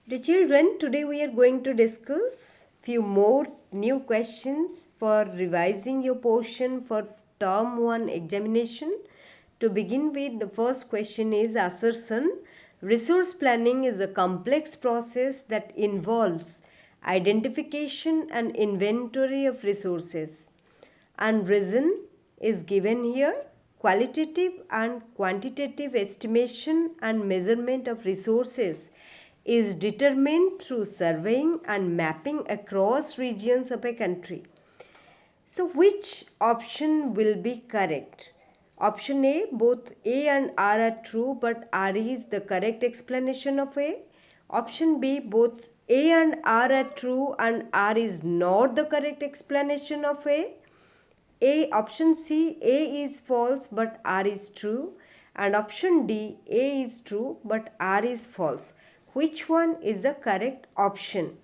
Dear children, today we are going to discuss few more new questions for revising your portion for term 1 examination. To begin with, the first question is assertion. Resource planning is a complex process that involves identification and inventory of resources. And reason is given here: qualitative and quantitative estimation and measurement of resources is determined through surveying and mapping across regions of a country. So, which option will be correct? Option A, both A and R are true, but R is the correct explanation of A. Option B, both A and R are true and R is not the correct explanation of A. Option C, A is false but R is true, and option D, A is true but R is false. Which one is the correct option?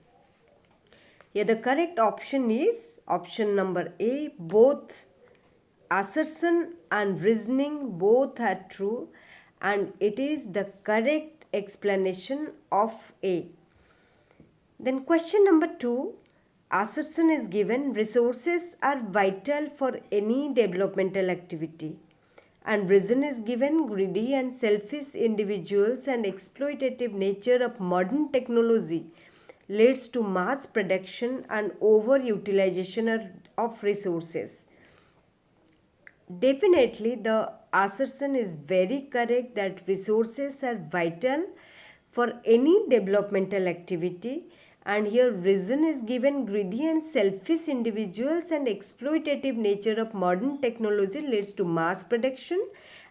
Here the correct option is option number A. Both assertion and reasoning both are true, and it is the correct explanation of A. Then question number 2, assertion is given resources are vital for any developmental activity, and reason is given greedy and selfish individuals and exploitative nature of modern technology leads to mass production and overutilization of resources. Definitely, the assertion is very correct that resources are vital for any developmental activity, and here reason is given greedy and selfish individuals and exploitative nature of modern technology leads to mass production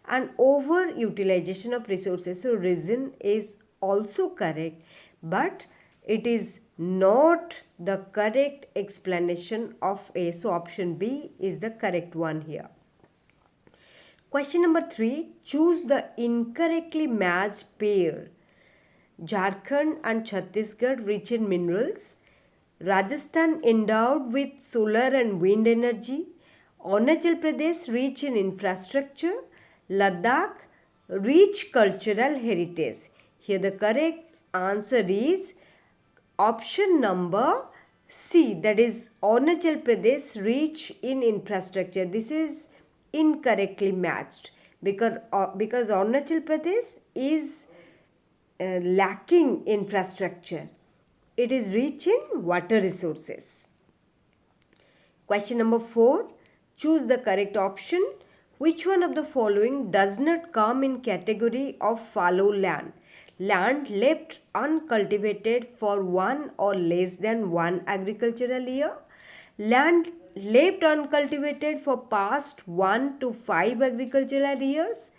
and overutilization of resources. So, reason is also correct, but it is not the correct explanation of A. So, option B is the correct one here. Question number 3, choose the incorrectly matched pair. Jharkhand and Chhattisgarh rich in minerals, Rajasthan endowed with solar and wind energy, Arunachal Pradesh rich in infrastructure, Ladakh rich cultural heritage. Here the correct answer is option number C, that is Arunachal Pradesh rich in infrastructure. This is incorrectly matched because Arunachal Pradesh is lacking infrastructure. It is rich in water resources. Question number 4, choose the correct option. Which one of the following does not come in category of fallow land? Land left uncultivated for one or less than one agricultural year. Land left uncultivated for past 1 to 5 agricultural years.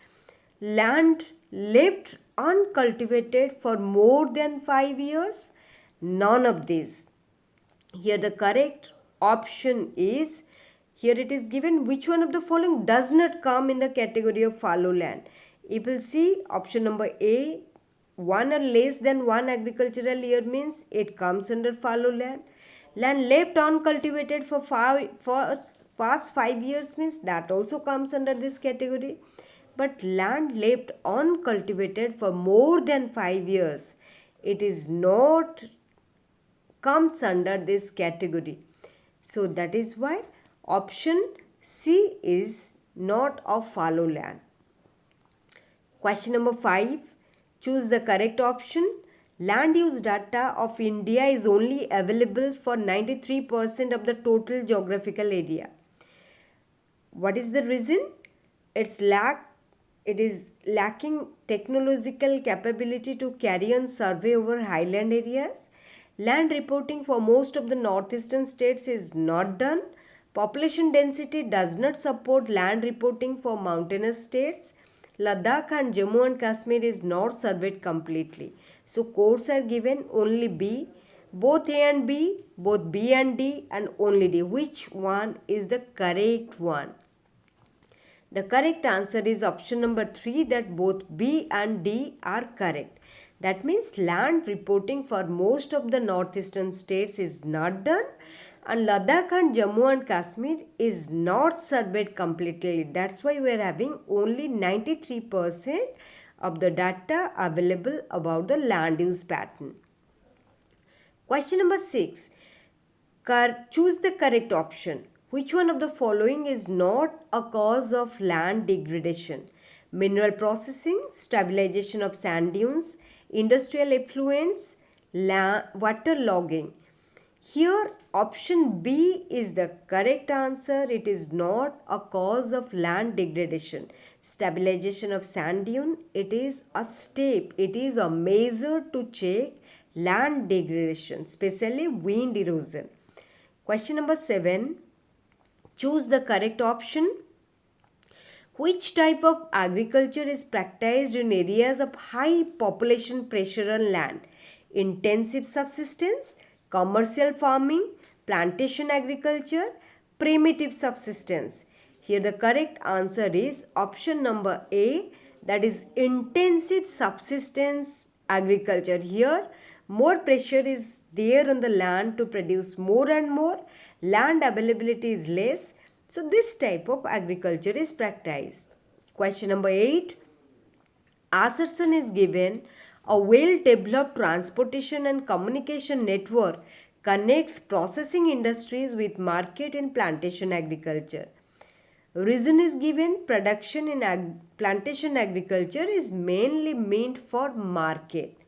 Land left uncultivated for more than 5 years. None of these. Here the correct option is, here it is given which one of the following does not come in the category of fallow land. You will see option number A, one or less than one agricultural year means it comes under fallow land. Land left uncultivated for past 5 years means that also comes under this category. But land left uncultivated for more than 5 years, it is not comes under this category. So that is why option C is not of fallow land. Question number 5, choose the correct option. Land use data of India is only available for 93% of the total geographical area. What is the reason? It is lacking technological capability to carry on survey over highland areas. Land reporting for most of the northeastern states is not done. Population density does not support land reporting for mountainous states. Ladakh and Jammu and Kashmir is not surveyed completely. So codes are given only B, both A and B, both B and D, and only D. Which one is the correct one? The correct answer is option number 3, that both B and D are correct. That means land reporting for most of the northeastern states is not done, and Ladakh and Jammu and Kashmir is not surveyed completely. That's why we are having only 93% of the data available about the land use pattern. Question number 6. Choose the correct option. Which one of the following is not a cause of land degradation? Mineral processing, stabilization of sand dunes, industrial effluents, water logging. Here option B is the correct answer. It is not a cause of land degradation. Stabilization of sand dune, it is a step, it is a measure to check land degradation, especially wind erosion. Question number 7. Choose the correct option. Which type of agriculture is practiced in areas of high population pressure on land? Intensive subsistence, commercial farming, plantation agriculture, primitive subsistence. Here the correct answer is option number A, that is intensive subsistence agriculture. Here more pressure is there on the land to produce more and more. Land availability is less. So this type of agriculture is practiced. Question number 8. Assertion is given a well-developed transportation and communication network connects processing industries with market in plantation agriculture. Reason is given production in plantation agriculture is mainly meant for market.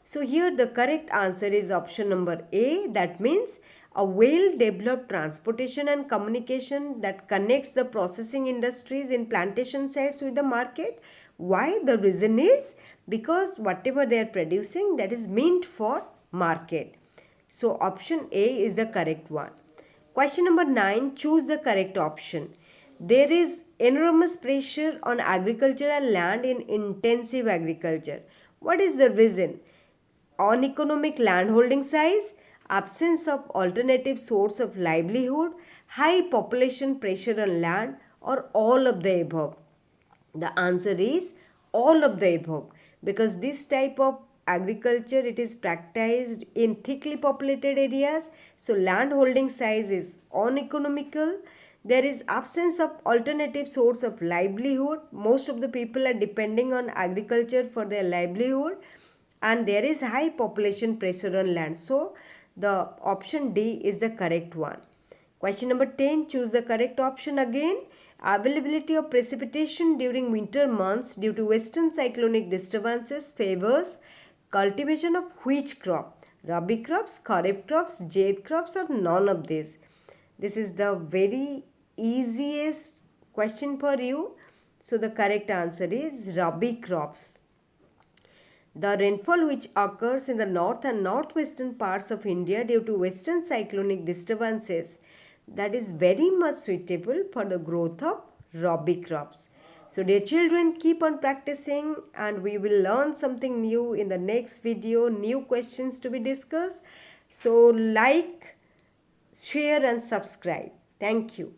So here the correct answer is option number A. That means a well-developed transportation and communication that connects the processing industries in plantation sites with the market. Why? The reason is because whatever they are producing, that is meant for market. So option A is the correct one. Question number 9. Choose the correct option. There is enormous pressure on agricultural land in intensive agriculture. What is the reason? Uneconomic landholding size, absence of alternative source of livelihood, high population pressure on land, or all of the above? The answer is all of the above, because this type of agriculture, it is practiced in thickly populated areas. So land holding size is uneconomical. There is absence of alternative source of livelihood. Most of the people are depending on agriculture for their livelihood, and there is high population pressure on land. So the option D is the correct one. Question number 10. Choose the correct option again. Availability of precipitation during winter months due to western cyclonic disturbances favors cultivation of which crop? Rabi crops, kharif crops, zaid crops, or none of these? This is the very easiest question for you. So the correct answer is Rabi crops. The rainfall which occurs in the north and northwestern parts of India due to western cyclonic disturbances, that is very much suitable for the growth of Rabi crops. So dear children, keep on practicing and we will learn something new in the next video, new questions to be discussed. So like, share and subscribe. Thank you.